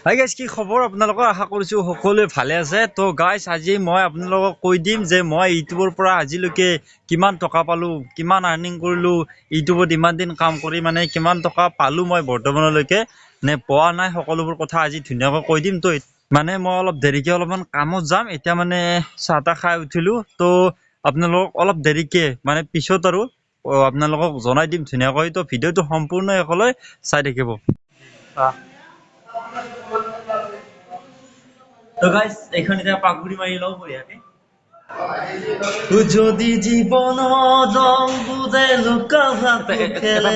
Hi guys, কি খবৰ আপোনালোকৰ? আশা কৰিছোঁ সকলোৱে ভালে আছে। তো গাইজ, আজি মই আপোনালোকক কৈ দিম যে মই ইউটিউবৰ পৰা আজিলৈকে কিমান টকা পালোঁ, কিমান আৰ্নিং কৰিলোঁ, ইউটিউবত ইমান দিন কাম কৰি মানে কিমান টকা পালোঁ মই বৰ্তমানলৈকে নে পোৱা নাই, সকলোবোৰ কথা আজি ধুনীয়াকৈ কৈ দিম। তো মানে মই অলপ দেৰিকৈ অলপমান কামত যাম। এতিয়া মানে চাহ তাহ খাই উঠিলোঁ। তো আপোনালোকক অলপ দেৰিকৈ মানে পিছত আৰু আপোনালোকক জনাই দিম ধুনীয়াকৈ। তো ভিডিঅ'টো সম্পূৰ্ণ শেষলৈ চাই থাকিব। তো গাইস, এইখন এতিয়া পাগুৰি মাৰি লওঁ বঢ়িয়াকে। যদি জীবন ৰং বুঝে লুকাভা খেলে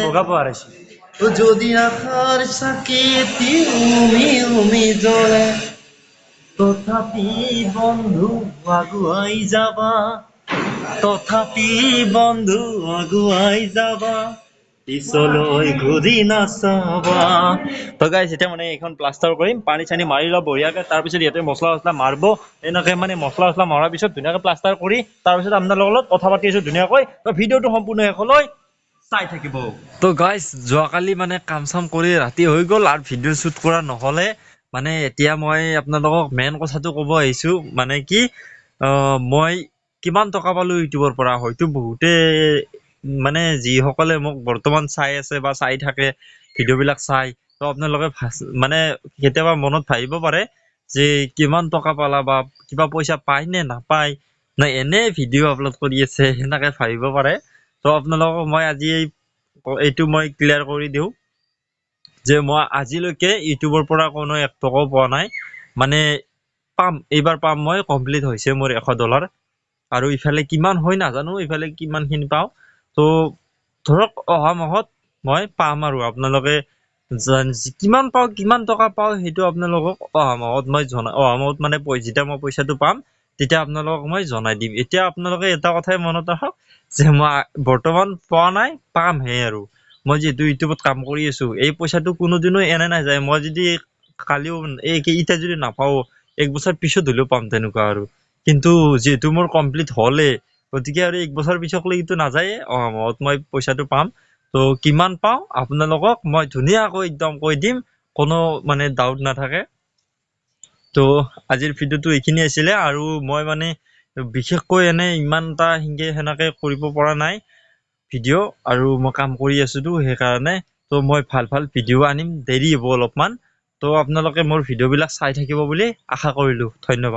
যদি আশাৰ সাকিতি উমি জ্বলে তথাপি বন্ধু আগুৱাই যাবা, তথাপি বন্ধু আগুৱাই যাবা, পিছলৈ ঘূৰি নাচাবা। তো গাইজ, এতিয়া মানে এইখন প্লাষ্টাৰ কৰিম, পানী চানী মাৰি লওঁ বঢ়িয়াকে। তাৰপিছত ইয়াতে মছলা চছলা মাৰিব, এনেকৈ মানে মছলা চছলা মৰাৰ পিছত ধুনীয়াকৈ প্লাষ্টাৰ কৰি তাৰপিছত আপোনালোকৰ লগত কথা পাতি আছোঁ ধুনীয়াকৈ। তো ভিডিঅ'টো সম্পূৰ্ণ শেষলৈ চাই থাকিব। তো গাইজ, যোৱাকালি মানে কাম চাম কৰি ৰাতি হৈ গ'ল আৰু ভিডিঅ' শ্বুট কৰা নহ'লে। মানে এতিয়া মই আপোনালোকক মেইন কথাটো ক'ব আহিছোঁ, মানে কি মই কিমান টকা পালোঁ ইউটিউবৰ পৰা। হয়তো বহুতে মানে যিসকলে মোক বৰ্তমান চাই আছে বা চাই থাকে ভিডিঅ'বিলাক চাই, তো আপোনালোকে মানে কেতিয়াবা মনত ভাবিব পাৰে যে কিমান টকা পালা বা কিবা পইচা পায় নে নাপায়, নে এনে ভিডিঅ' আপলোড কৰি আছে, সেনেকৈ ভাবিব পাৰে। তো আপোনালোকক মই আজি এইটো মই ক্লিয়াৰ কৰি দিওঁ যে মই আজিলৈকে ইউটিউবৰ পৰা কোনো এক টকাও পোৱা নাই। মানে পাম, এইবাৰ পাম মই। কমপ্লিট হৈছে মোৰ $100। আৰু ইফালে কিমান হয় নাজানো, ইফালে কিমানখিনি পাওঁ। তো ধৰক অহা মাহত মই পাম আৰু আপোনালোকে কিমান পাওঁ, কিমান টকা পাওঁ, সেইটো আপোনালোকক অহা মাহত মই অহা মাহত মানে যেতিয়া মই পইচাটো পাম তেতিয়া আপোনালোকক মই জনাই দিম। এতিয়া আপোনালোকে এটা কথাই মনত ৰাখক যে মই বৰ্তমান পোৱা নাই, পামহে। আৰু মই যিহেতু ইউটিউবত কাম কৰি আছোঁ, এই পইচাটো কোনোদিনো এনে নাযায়। মই যদি কালিও এতিয়া যদি নাপাওঁ, 1 বছৰ পিছত হ'লেও পাম তেনেকুৱা আৰু। কিন্তু যিহেতু মোৰ কমপ্লিট হ'লে, গতিকে আৰু 1 বছৰ পিছকলৈতো নাযায়ে, অহা মাহত মই পইচাটো পাম। তো কিমান পাওঁ আপোনালোকক মই ধুনীয়াকৈ একদম কৈ দিম, কোনো মানে ডাউট নাথাকে। তো আজিৰ ভিডিঅ'টো এইখিনি আছিলে। আৰু মই মানে বিশেষকৈ এনে ইমান এটা সেনেকৈ কৰিব পৰা নাই ভিডিঅ', আৰু মই কাম কৰি আছোঁতো সেইকাৰণে। তো মই ভাল ভাল ভিডিঅ' আনিম, দেৰি হ'ব অলপমান। তো আপোনালোকে মোৰ ভিডিঅ'বিলাক চাই থাকিব বুলি আশা কৰিলোঁ। ধন্যবাদ।